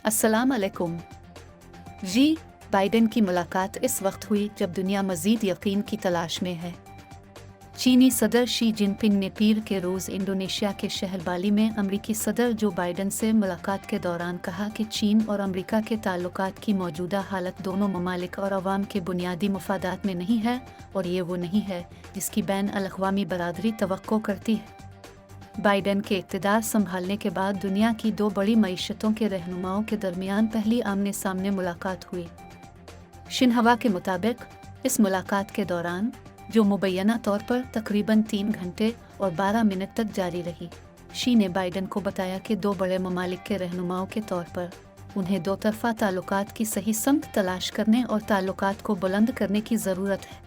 अस्सलाम अलैकुम जी। बाइडेन की मुलाकात इस वक्त हुई जब दुनिया मज़ीद यकीन की तलाश में है। चीनी सदर शी जिनपिंग ने पीर के रोज़ इंडोनेशिया के शहर बाली में अमरीकी सदर जो बाइडेन से मुलाकात के दौरान कहा कि चीन और अमरीका के ताल्लुकात की मौजूदा हालत दोनों ममालिक और अवाम के बुनियादी मफादात में नहीं है और ये वो नहीं है जिसकी बैन अल-अक़वामी बरादरी तवक्को करती है। बाइडेन के इक़्तिदार संभालने के बाद दुनिया की दो बड़ी मईशतों के रहनुमाओं के दरमियान पहली आमने सामने मुलाकात हुई। शिन्हुआ के मुताबिक इस मुलाकात के दौरान, जो मुबैना तौर पर तकरीबन 3 घंटे और 12 मिनट तक जारी रही, शी ने बाइडेन को बताया कि दो बड़े ममालिक के रहनुमाओं के तौर पर उन्हें दो तरफ़ा ताल्लुकात की सही समत तलाश करने और ताल्लुकात को बुलंद करने की ज़रूरत है।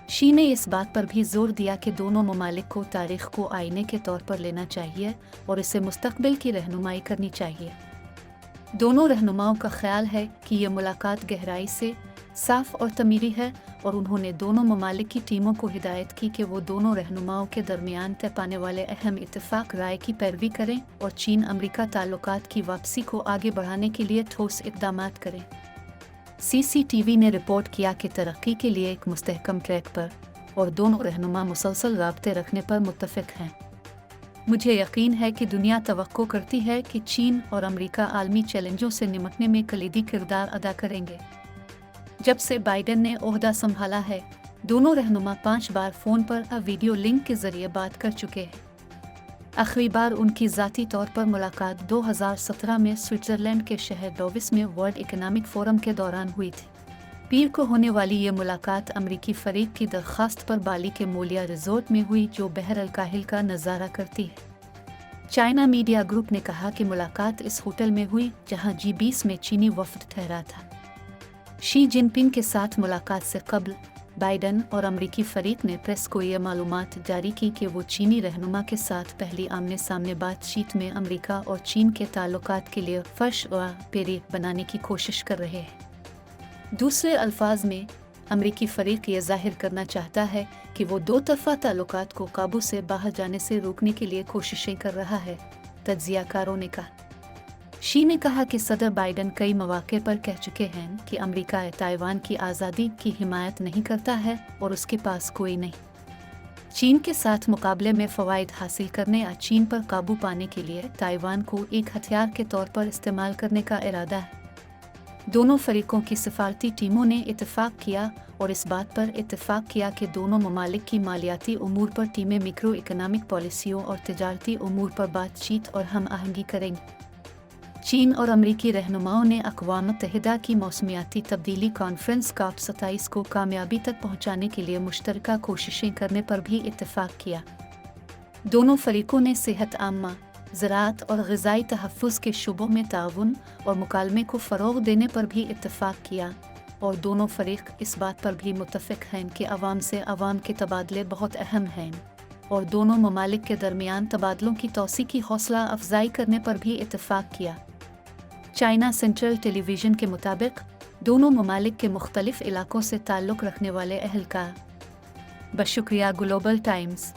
शी ने इस बात पर भी जोर दिया कि दोनों ममालिक को तारीख़ को आईने के तौर पर लेना चाहिए और इसे मुस्तक़बिल की रहनुमाई करनी चाहिए। दोनों रहनुमाओं का ख्याल है कि ये मुलाकात गहराई से साफ और तमीरी है और उन्होंने दोनों ममालिक की टीमों को हिदायत की कि वो दोनों रहनुमाओं के दरमियान तय पाने वाले अहम इत्तेफाक राय की पैरवी करें और चीन अमरीका ताल्लुकात की वापसी को आगे बढ़ाने के लिए ठोस इक़दामात करें। CCTV ने रिपोर्ट किया कि तरक्की के लिए एक मुस्तहकम ट्रैक पर और दोनों रहनुमा मुसलसल राब्ते रखने पर मुत्तफ़िक हैं। मुझे यकीन है कि दुनिया तवक्को करती है कि चीन और अमरीका आलमी चैलेंजों से निपटने में कलीदी किरदार अदा करेंगे। जब से बाइडेन ने ओहदा संभाला है, दोनों रहनुमा 5 बार फ़ोन पर वीडियो लिंक के ज़रिए बात कर चुके हैं। आखिरी बार उनकी ज़ाती तौर पर मुलाकात 2017 में स्विट्ज़रलैंड के शहर डावोस में वर्ल्ड इकोनॉमिक फोरम के दौरान हुई थी। पीर को होने वाली ये मुलाकात अमरीकी फ़रीक की दरख्वास्त पर बाली के मोलिया रिजोर्ट में हुई, जो बहर अल-काहिल का नज़ारा करती है। चाइना मीडिया ग्रुप ने कहा कि मुलाकात इस होटल में हुई जहां G20 में चीनी वफ़द ठहरा था। शी जिनपिंग के साथ मुलाकात से कबल बाइडेन और अमरीकी फ़रीक ने प्रेस को ये मालूमात जारी की कि वो चीनी रहनुमा के साथ पहली आमने सामने बातचीत में अमरीका और चीन के ताल्लुकात के लिए फर्श व पेरी बनाने की कोशिश कर रहे हैं। दूसरे अल्फाज में, अमरीकी फ़रीक ये जाहिर करना चाहता है कि वो दो तरफ़ा ताल्लुकात को काबू से बाहर जाने से रोकने के लिए कोशिशें कर रहा है, तज्ज़ियाकारों ने कहा। शी ने कहा कि सदर बाइडेन कई मौक़े पर कह चुके हैं कि अमरीका ताइवान की आज़ादी की हिमायत नहीं करता है और उसके पास कोई नहीं। चीन के साथ मुकाबले में फ़वाइद हासिल करने या चीन पर काबू पाने के लिए ताइवान को एक हथियार के तौर पर इस्तेमाल करने का इरादा है। दोनों फरीकों की सिफारती टीमों ने इत्तेफाक किया और इस बात पर इत्तेफाक किया कि दोनों ममालिक की मालियाती उमूर पर टीमें मैक्रो इकोनॉमिक पॉलिसियों और तिजारती उमूर पर बातचीत और हम आहंगी करेंगी। चीन और अमरीकी रहनुमाओं ने अक़वाम मुत्तहिदा की मौसमियाती तब्दीली कॉन्फ्रेंस COP27 को कामयाबी तक पहुँचाने के लिए मुश्तरका कोशिशें करने पर भी इत्तेफाक किया। दोनों फरीकों ने सेहत आम्मा, ज़राअत और ग़िज़ाई तहफ़्फ़ुज़ के शुबों में ताउन और मुकालमे को फ़रोग़ देने पर भी इत्तेफाक किया और दोनों फ़रीक इस बात पर भी मुत्तफ़िक हैं कि अवाम से अवाम के तबादले बहुत अहम हैं और दोनों ममालिक के दरमियान तबादलों की तौसी की हौसला अफजाई करने पर भी इत्तेफाक किया। चाइना सेंट्रल टेलीविज़न के मुताबिक दोनों ममालिक के मुख्तलिफ इलाकों से ताल्लुक़ रखने वाले अहलकार। बशुक्रिया ग्लोबल टाइम्स।